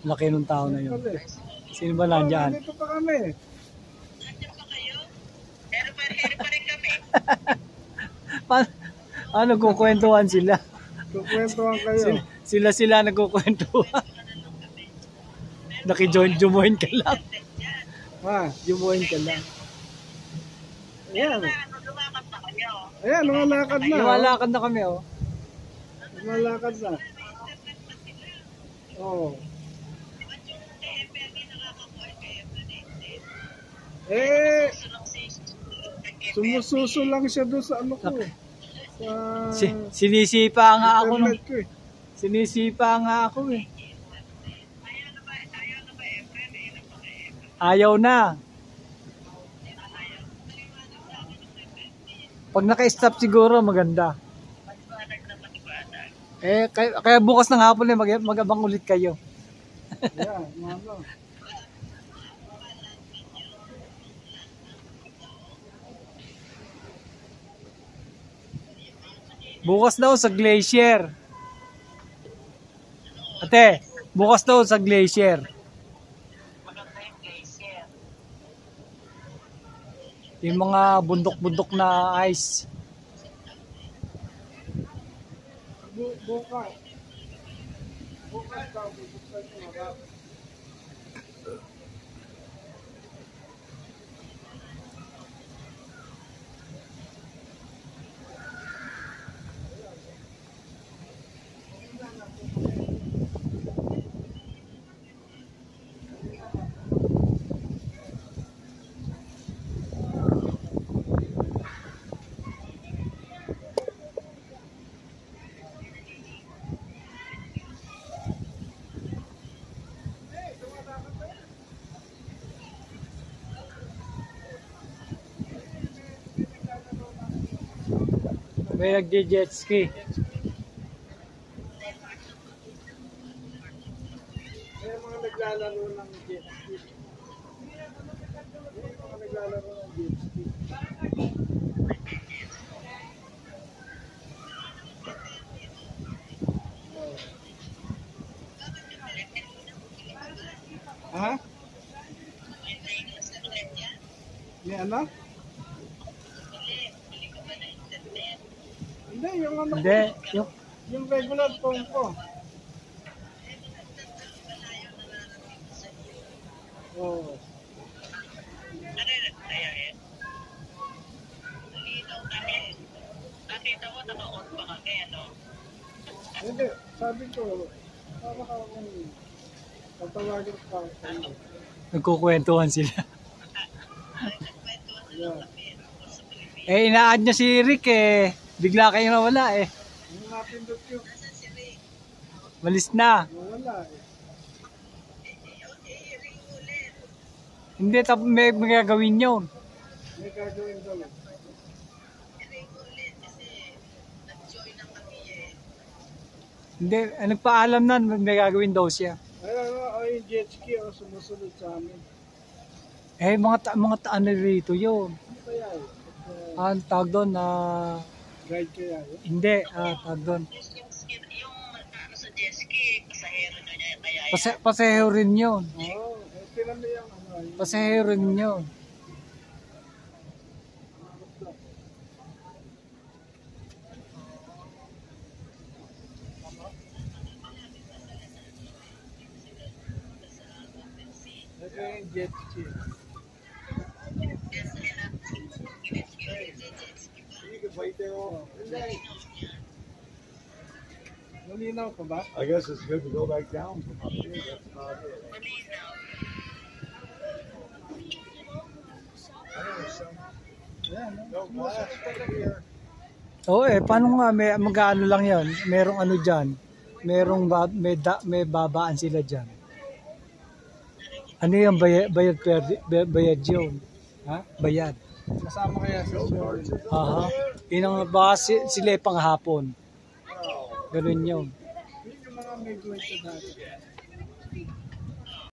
Laki ng tao na yun. Sino ba nandyan? Dito pa kami. Nandiyan pa kayo? Pero pa rin kami. Ano, kukwentuhan sila. Kukwentuhan kayo. Sila nagkukwentuhan. Naki-join ka lang. Ha? Join ka lang. Ayan. Lumakad na kayo. Ayan, lumalakad na. Lumalakad na kami, oh. Lumalakad na. Oo. Eh, sumususo lang siya doon sa ano ko eh. Sa Sinisipa nga ako nung. internet ko eh. Sinisipa nga ako eh. Ayaw na. Pag naka-stop siguro maganda. Eh kaya bukas ng hapon eh mag-abang ulit kayo. Ayan, ano. Bukas daw sa glacier. Ate, bukas daw sa glacier. Maganda yung glacier. Yung mga bundok-bundok na ice. Bukas. Bukas daw, bubuksan yung harap. May nagje-jet ski. May mga naglalaro ng jet ski. May mga naglalaro ng jet ski. Ha? May ano? Hindi, yung ano Hindi, ko, yung regular phone ko. Oo. Nakita mo, naka-on pa kami, ano? Hindi, sabi ko, para ka akong tatawagin pa kayo. nagkukwentuhan sila. Yeah. Eh, ina-add niya si Rick eh. Bigla kayo nawala eh. Yung napindot yung Malis na. nawala eh. Hindi, may gagawin yun. May gagawin daw. Hindi, nagpaalam na, may gagawin daw siya. Ay, yung jet ski o sumusunod sa amin. Eh, mga ano rito yun. Ano kaya eh? Ang tawag doon na... Guide kaya eh? Hindi, tawag doon. Yung ano sa jet ski, pasahero nyo niya, kaya Pasahero rin yun. Oo, tinan mo yung ano. Yung Pasahero rin yun. ito yung jet ski. Malinaw pa ba? I guess it's good to go back down from up here. That's about it. Ayan, no? No glass right here. Oo paano nga, mag-ano lang yan. Merong ano dyan. May babaan sila dyan. Ano yung bayad yun? Ha? Bayad. Kasama kaya sa story. Aha. Inang baka sila panghapon. Ganun yun. Yung mga may kwento dati.